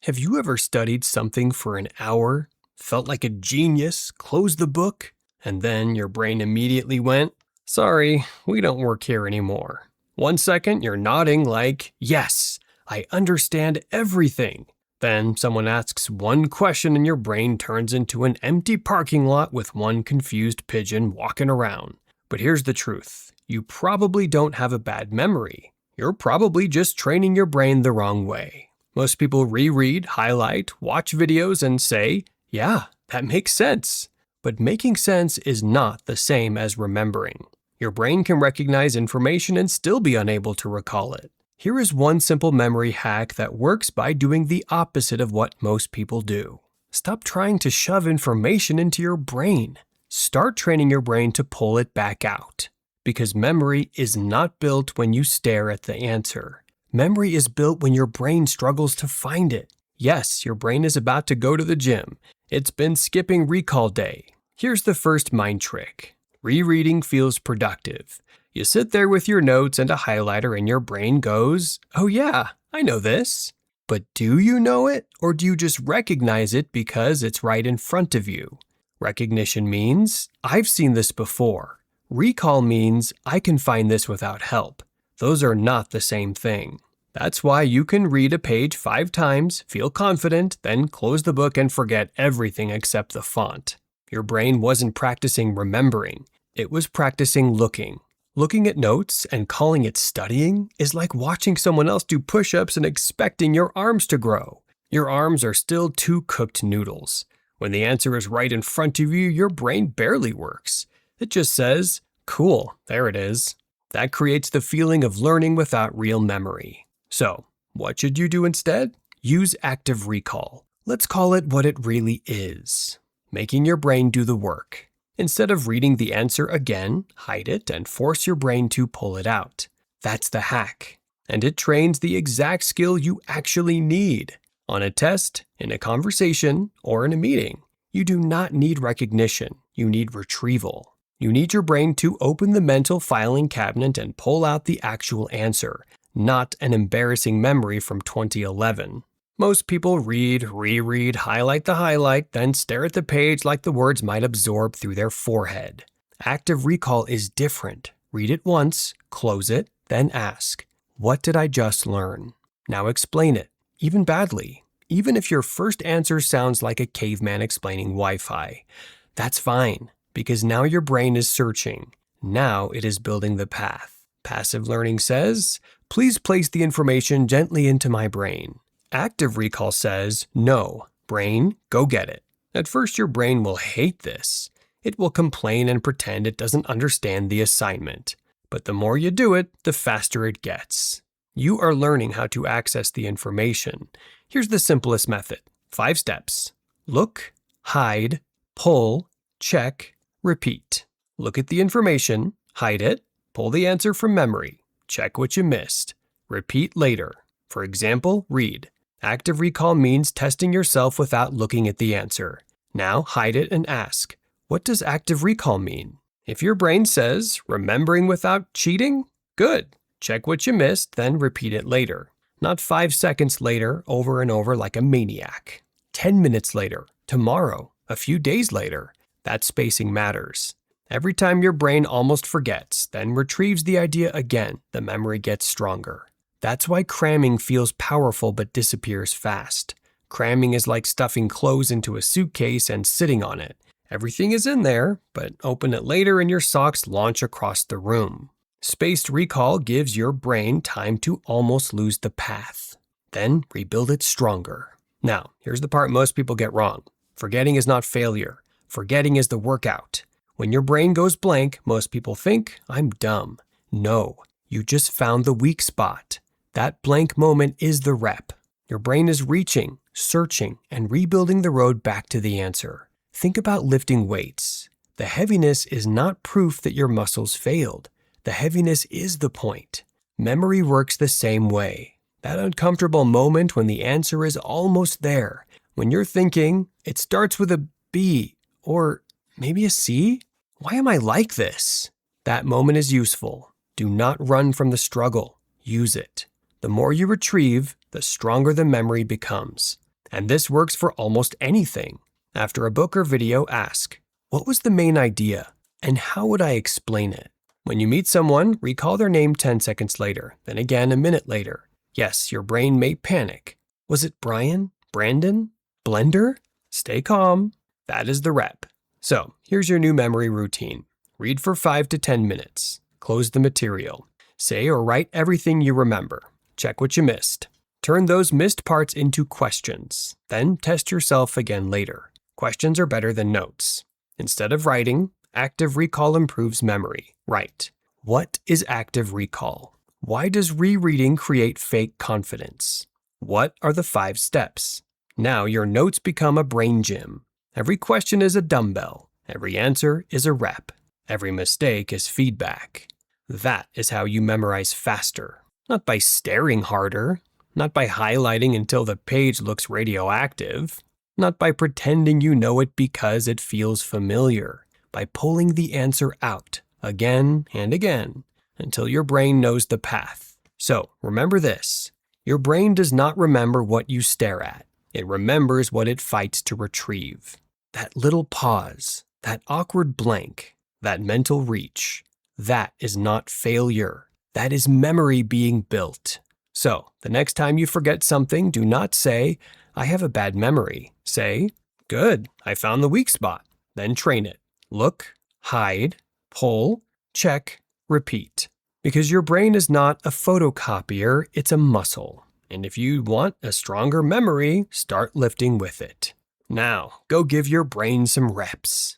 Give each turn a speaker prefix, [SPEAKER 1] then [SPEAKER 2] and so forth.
[SPEAKER 1] Have you ever studied something for an hour, felt like a genius, closed the book, and then your brain immediately went, "Sorry, we don't work here anymore." 1 second you're nodding like, "Yes, I understand everything." Then someone asks one question and your brain turns into an empty parking lot with one confused pigeon walking around. But here's the truth. You probably don't have a bad memory. You're probably just training your brain the wrong way. Most people reread, highlight, watch videos, and say, "Yeah, that makes sense." But making sense is not the same as remembering. Your brain can recognize information and still be unable to recall it. Here is one simple memory hack that works by doing the opposite of what most people do. Stop trying to shove information into your brain. Start training your brain to pull it back out. Because memory is not built when you stare at the answer. Memory is built when your brain struggles to find it. Yes, your brain is about to go to the gym. It's been skipping recall day. Here's the first mind trick. Rereading feels productive. You sit there with your notes and a highlighter and your brain goes, "Oh yeah, I know this." But do you know it, or do you just recognize it because it's right in front of you? Recognition means, "I've seen this before." Recall means, "I can find this without help." Those are not the same thing. That's why you can read a page 5 times, feel confident, then close the book and forget everything except the font. Your brain wasn't practicing remembering. It was practicing looking. Looking at notes and calling it studying is like watching someone else do push-ups and expecting your arms to grow. Your arms are still 2 cooked noodles. When the answer is right in front of you, your brain barely works. It just says, "Cool, there it is." That creates the feeling of learning without real memory. So, what should you do instead? Use active recall. Let's call it what it really is. Making your brain do the work. Instead of reading the answer again, hide it and force your brain to pull it out. That's the hack. And it trains the exact skill you actually need. On a test, in a conversation, or in a meeting, you do not need recognition. You need retrieval. You need your brain to open the mental filing cabinet and pull out the actual answer, not an embarrassing memory from 2011. Most people read, reread, highlight the highlight, then stare at the page like the words might absorb through their forehead. Active recall is different. Read it once, close it, then ask, "What did I just learn?" Now explain it, even badly. Even if your first answer sounds like a caveman explaining Wi-Fi. That's fine, because now your brain is searching. Now it is building the path. Passive learning says, "Please place the information gently into my brain." Active recall says, "No, brain, go get it." At first, your brain will hate this. It will complain and pretend it doesn't understand the assignment. But the more you do it, the faster it gets. You are learning how to access the information. Here's the simplest method. 5 steps. Look, hide, pull, check, repeat. Look at the information, hide it, pull the answer from memory, check what you missed, repeat later. For example, read. Active recall means testing yourself without looking at the answer. Now hide it and ask, what does active recall mean? If your brain says, remembering without cheating, good. Check what you missed, then repeat it later. Not 5 seconds later, over and over like a maniac. 10 minutes later, tomorrow, a few days later. That spacing matters. Every time your brain almost forgets, then retrieves the idea again, the memory gets stronger. That's why cramming feels powerful but disappears fast. Cramming is like stuffing clothes into a suitcase and sitting on it. Everything is in there, but open it later and your socks launch across the room. Spaced recall gives your brain time to almost lose the path. Then rebuild it stronger. Now, here's the part most people get wrong. Forgetting is not failure. Forgetting is the workout. When your brain goes blank, most people think, "I'm dumb." No, you just found the weak spot. That blank moment is the rep. Your brain is reaching, searching, and rebuilding the road back to the answer. Think about lifting weights. The heaviness is not proof that your muscles failed. The heaviness is the point. Memory works the same way. That uncomfortable moment when the answer is almost there. When you're thinking, it starts with a B, or maybe a C? Why am I like this? That moment is useful. Do not run from the struggle. Use it. The more you retrieve, the stronger the memory becomes. And this works for almost anything. After a book or video, ask, what was the main idea? And how would I explain it? When you meet someone, recall their name 10 seconds later, then again a minute later. Yes, your brain may panic. Was it Brian? Brandon? Blender? Stay calm. That is the rep. So, here's your new memory routine. Read for 5 to 10 minutes. Close the material. Say or write everything you remember. Check what you missed. Turn those missed parts into questions. Then test yourself again later. Questions are better than notes. Instead of writing, active recall improves memory. Write. What is active recall? Why does rereading create fake confidence? What are the 5 steps? Now your notes become a brain gym. Every question is a dumbbell. Every answer is a rep. Every mistake is feedback. That is how you memorize faster. Not by staring harder. Not by highlighting until the page looks radioactive. Not by pretending you know it because it feels familiar. By pulling the answer out again and again until your brain knows the path. So remember this. Your brain does not remember what you stare at. It remembers what it fights to retrieve. That little pause, that awkward blank, that mental reach, that is not failure. That is memory being built. So, the next time you forget something, do not say, I have a bad memory. Say, good, I found the weak spot. Then train it. Look, hide, pull, check, repeat. Because your brain is not a photocopier, it's a muscle. And if you want a stronger memory, start lifting with it. Now, go give your brain some reps.